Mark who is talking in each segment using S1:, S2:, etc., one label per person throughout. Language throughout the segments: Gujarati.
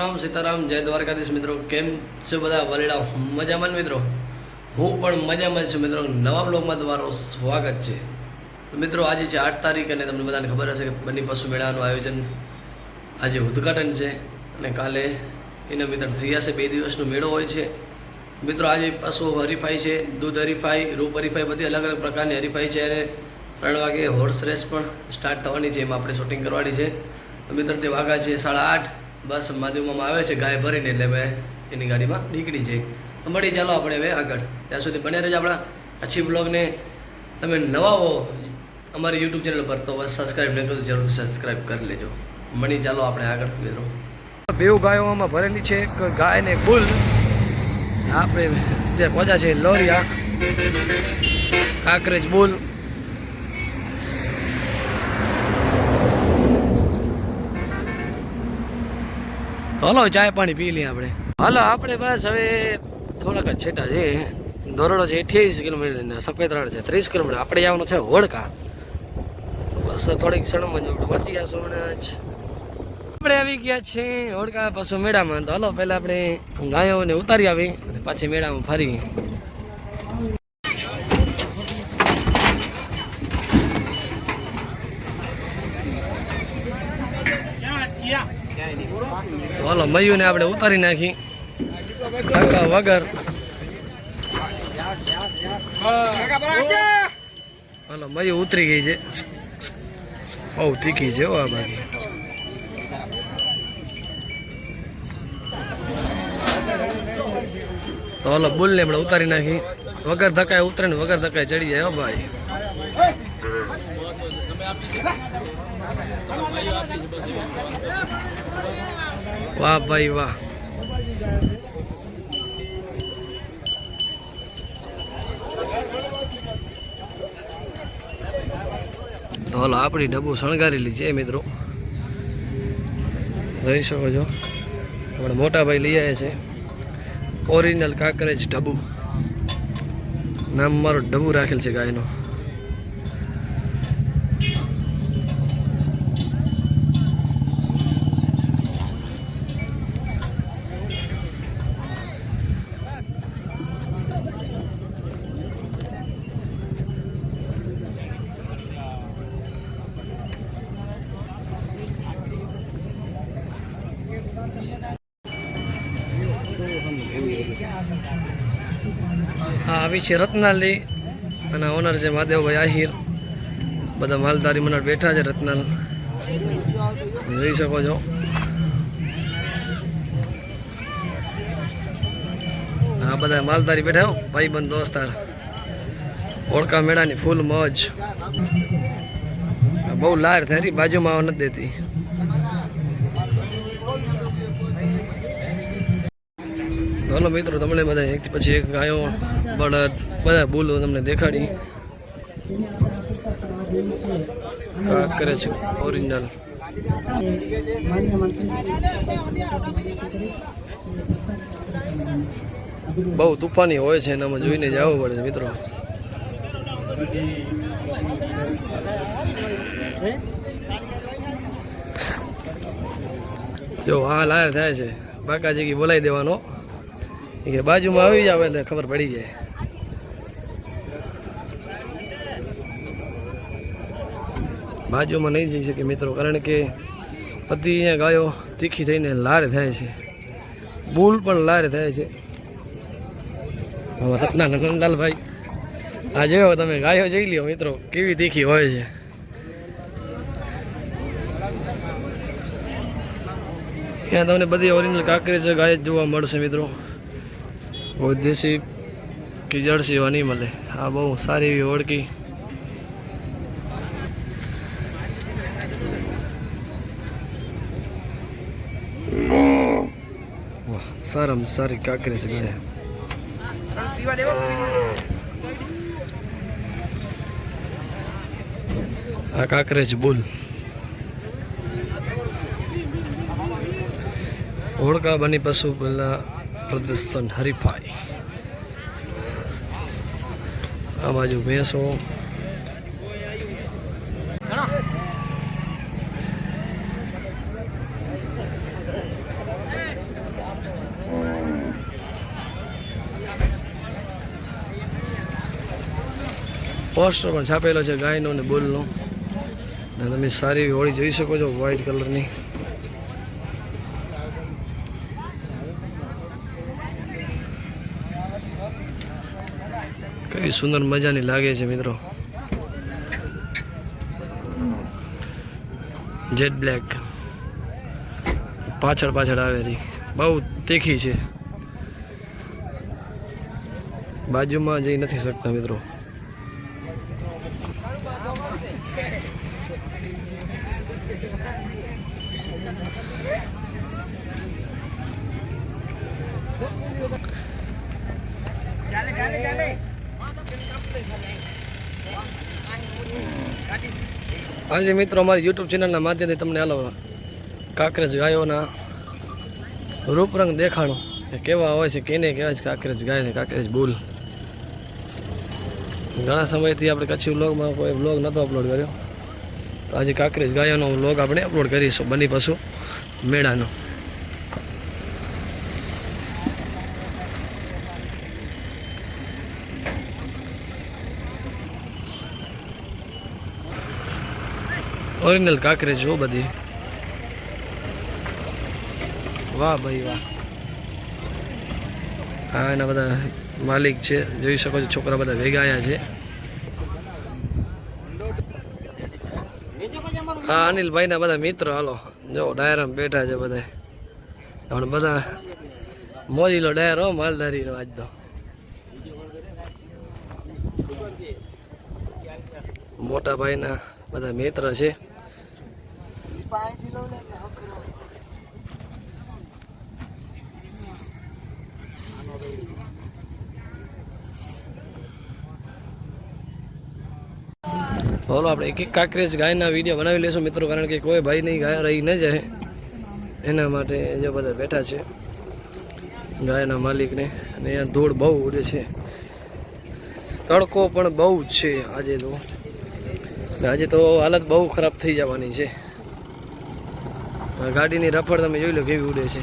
S1: રામ સીતારામ જય દ્વારકાધીશ મિત્રો, કેમ છો બધા વલેડા? મજામાં મિત્રો? હું પણ મજામાં છું મિત્રો. નવા બ્લોગમાં તમારું સ્વાગત છે. તો મિત્રો આજે છે 8 તારીખ અને તમને બધાને ખબર હશે કે બની પશુ મેળાનું આયોજન આજે ઉદ્ઘાટન છે અને કાલે એના મિત્ર થઈ જશે. 2 દિવસનો મેળો હોય છે મિત્રો. આજે પશુ હરીફાઈ છે, દૂધ હરીફાઈ, રૂપ હરીફાઈ, બધી અલગ અલગ પ્રકારની હરીફાઈ છે અને 3 વાગે હોર્સ રેસ પણ સ્ટાર્ટ થવાની છે. એમાં આપણે શૂટિંગ કરવાની છે. તો મિત્રો તે વાગા છે 8:30. બસ માધ્યમમાં આવે છે ગાય ભરીને, એટલે હવે એની ગાડીમાં નીકળી જાય. તો મળી ચાલો આપણે હવે આગળ. ત્યાં સુધી બને રહેજો આપણા આછી બ્લોગને. તમે નવા હો અમારી યુટ્યુબ ચેનલ પર તો બસ સબસ્ક્રાઈબ નહીં કરજો, જરૂર સબસ્ક્રાઈબ કરી લેજો. મળી ચાલો આપણે આગળ મિત્રો. બેઉ ગાયોમાં ભરેલી છે, એક ગાય ને એક બુલ. આપણે જે પહોંચ્યા છે લોરિયા કાંકરેજ બુલ. તો હલો ચાય પાણી પી લઈએ આપણે. હાલો આપણે બસ હવે થોડાક જ છેટા છે. ધોરડો છે 28 કિલોમીટર ને સફેદ રણ છે 30 કિલોમીટર. આપણે જવાનું છે હોડકા. તો બસ થોડીક ક્ષણમાં જ પહોંચી ગયા હમણાં જ. આપણે આવી ગયા છીએ હોડકા પશુ મેળામાં. તો હલો પહેલાં આપણે ગાયોને ઉતારી આવી અને પાછી મેળામાં ફરી. હાલો મયુને આપણે ઉતારી નાખી કાકા વગર. હાલો મયુ ઉતરી ગઈ છે, બહુ તીખી છે આ બાકી. તો હાલો બુલને આપણે ઉતારી નાખી. વગર ધક્કાએ ઉતરે ને વગર ધક્કાએ ચડી જાય. હો ભાઈ વાહ ભાઈ વાહ. તો હાલો આપણી ડબ્બુ શણગારેલી છે મિત્રો, જોઈ શકો છો. આપણે મોટા ભાઈ લઈ આવ્યા છે ઓરિજિનલ કાંકરેજ ડબ્બુ. નામ મારું ડબ્બુ રાખેલ છે ગાયનો. હા આવી છે રત્નાલી અને ઓનર છે મહાદેવભાઈ આહિર. બધા માલધારી મંડળ બેઠા છે રત્નાલ, જોઈ શકો છો. હા બધા માલધારી બેઠા હો ભાઈબંધ દોસ્તાર. હોડકા મેળાની ફૂલ મોજ. બહુ લાર થાય, બાજુમાં આવવા નથી દેતી. ચાલો મિત્રો તમને બધા એક પછી એક ગાયો બળદ બધા બોલો તમને દેખાડી. કરે છે ઓરિજિનલ. બહુ તુફાની હોય છે, એનામાં જોઈને જવું પડે છે મિત્રો. જો હા લાયર થાય છે. બાકાજી કી બોલાવી દેવાનો કે બાજુમાં આવી જાવ એટલે ખબર પડી જાય. બાજુમાં નહીં જઈ શકે મિત્રો, કારણ કે બધી અહીંયા ગાયો તીખી થઈને લાર થાય છે. બુલ પણ લાર થાય છે. રત્ના નંદલાલભાઈ આ જોયો તમે ગાયો જોઈ લ્યો મિત્રો કેવી તીખી હોય છે. ત્યાં તમને બધી ઓરિજિનલ કાંકરેજ ગાય જોવા મળશે મિત્રો. બહુ દેશી કે જર્સી એવા નહીં મળે. આ બહુ સારી એવી ઓળખી. સારામાં સારી કાંકરેજ ગાય. આ કાંકરેજ બુલ. હોડકા બની પશુ પહેલા પ્રદર્શન હરીફાઈ. આ બાજુ ભેંસો. પોસ્ટર પણ છાપેલો છે ગાયનો અને બુલનો. અને તમે સારી એવી હોળી જોઈ શકો છો વ્હાઈટ કલરની. કઈ સુંદર મજાની લાગે છે મિત્રો. જેટ બ્લેક પાછળ આવેલી બહુ તીખી છે. બાજુમાં જઈ નથી શકતા મિત્રો. આજે મિત્રો અમારી યુટ્યુબ ચેનલના માધ્યમથી તમને હાલો કાંકરેજ ગાયોના રૂપરંગ દેખાણો કે કેવા હોય છે, કેને કહેવાય છે કાંકરેજ ગાય ને કાંકરેજ બુલ. ઘણા સમયથી આપણે કચ્છી વ્લોગમાં કોઈ વ્લોગ નહોતો અપલોડ કર્યો, તો આજે કાંકરેજ ગાયોનો વ્લોગ આપણે અપલોડ કરીશું બની પશુ મેળાનો. ઓરિજિનલ કાંકરેજ જો બધી. વાહ ભાઈ વાહ. હા એના બધા માલિક છે, જોઈ શકો છો. છોકરા બધા ભેગા આવ્યા છે. હા અનિલભાઈના બધા મિત્રો. હાલો જો ડાયરામાં બેઠા છે બધા. પણ બધા મોજીલો ડાયરો માલધારીનો આજ તો. મોટા ભાઈના બધા મિત્ર છે. બોલો આપણે એક એક કાંકરેજ ગાયના વિડીયો બનાવી લેશું મિત્રો, કારણ કે કોઈ ભાઈ નહીં ગાય રહી ન જાય એના માટે જે બધા બેઠા છે ગાયના માલિકને. અને અહીંયા ધૂળ બહુ ઉડે છે, તડકો પણ બહુ જ છે આજે તો. આજે તો હાલત બહુ ખરાબ થઈ જવાની છે. ગાડીની રફડ તમે જોઈ લો કેવી ઉડે છે.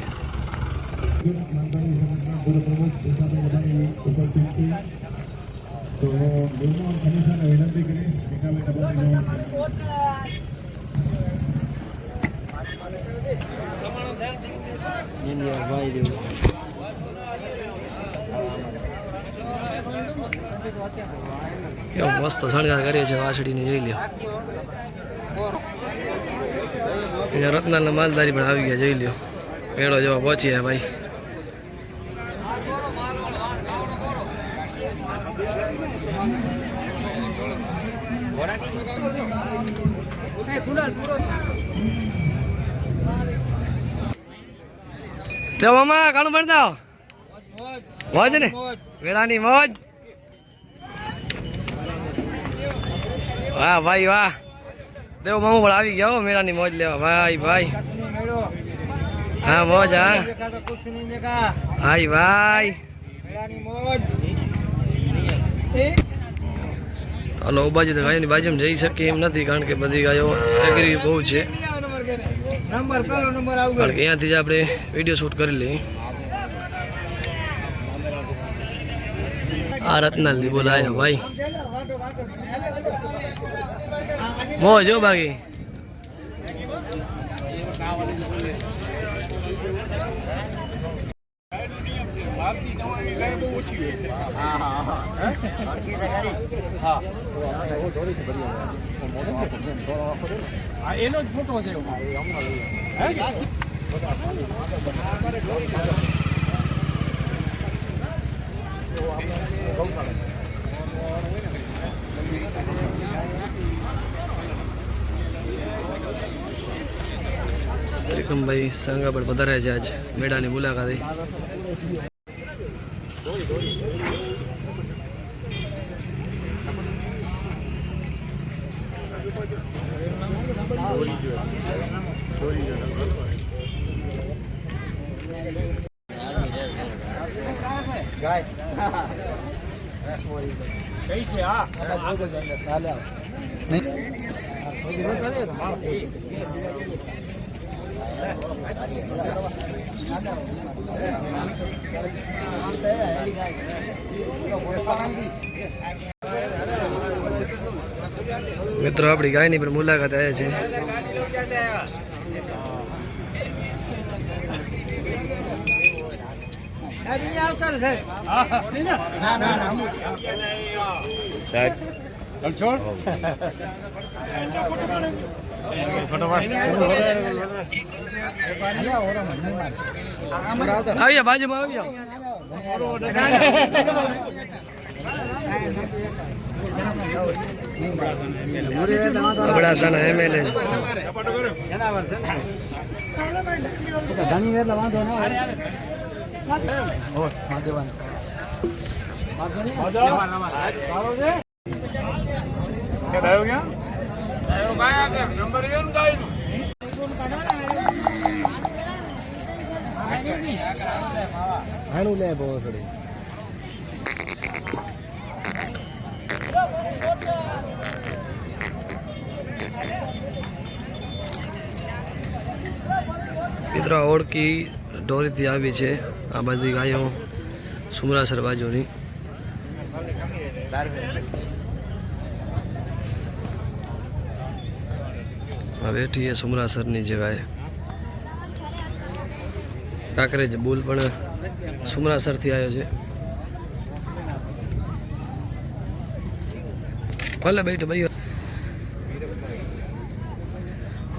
S1: કેવો મસ્ત શણગાર કરીએ છે વાસળીને, જોઈ લ્યો. અહીંયા રત્નાલના માલધારી પણ આવી ગયા, જોઈ લ્યો. પેડો જેવા પહોંચ્યા ભાઈ. દેવ મામા કાણું ભણતા મોજ ને વેળાની મોજ. વાહ ભાઈ વાહ. દેવ મામુ પણ આવી ગયા મેળાની મોજ લેવા. ભાઈ ભાઈ હા મોજ. હા ભાઈ ભાઈ હાલો બાજુ તો ગાયોની બાજુમાં જઈ શકીએ એમ નથી, કારણ કે બધી ગાયો એગ્રી બહુ છે. કારણ કે અહીંયાથી જ આપણે વિડીયો શૂટ કરી લઈએ. આ રત્નાલથી બોલાયા ભાઈ. મોજ હો બાકી.
S2: એનો જ ફોટો છે.
S1: ત્રિકમભાઈ સંઘા પર પધાર્યા છે આજ મેળાની મુલાકાતે.
S2: ગાય કઈ છે? હા ચાલે
S1: મિત્રો આપણી ગાયની પણ મુલાકાત આવે છે. આવ્યા બાજુમાં આવ્યા. અબડાસાના એમએલએ
S2: લે બહુ થોડી
S1: મિત્રો ઓળખી ઢોરીથી આવી છે. આ બધી ગાયો સુમરાસર બાજુની. આ બેઠી એ સુમરાસરની જે ગાય. કાંકરેજ બુલ પણ સુમરાસરથી આવ્યો છે. ભલે બેઠ ભાઈ,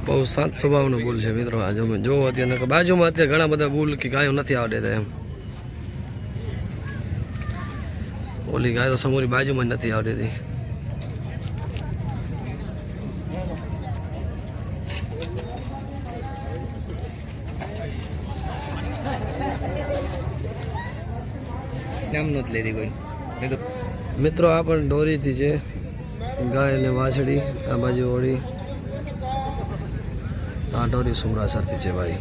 S1: બહુ શાંત સ્વભાવનો બુલ છે મિત્રો. આ જોવો અત્યારે બાજુમાં અત્યારે ઘણા બધા બુલ કે ગાયો નથી આવડે એમ. ઓલી ગાય તો સમોરી બાજુમાં જ નથી આવડતી.
S2: નામનું જ લેતી કોઈ
S1: મિત્રો આ પણ દોરીથી છે. ગાય અને વાછડી આ બાજુ ઓળી. આ દોરી સુમરાસરથી છે ભાઈ.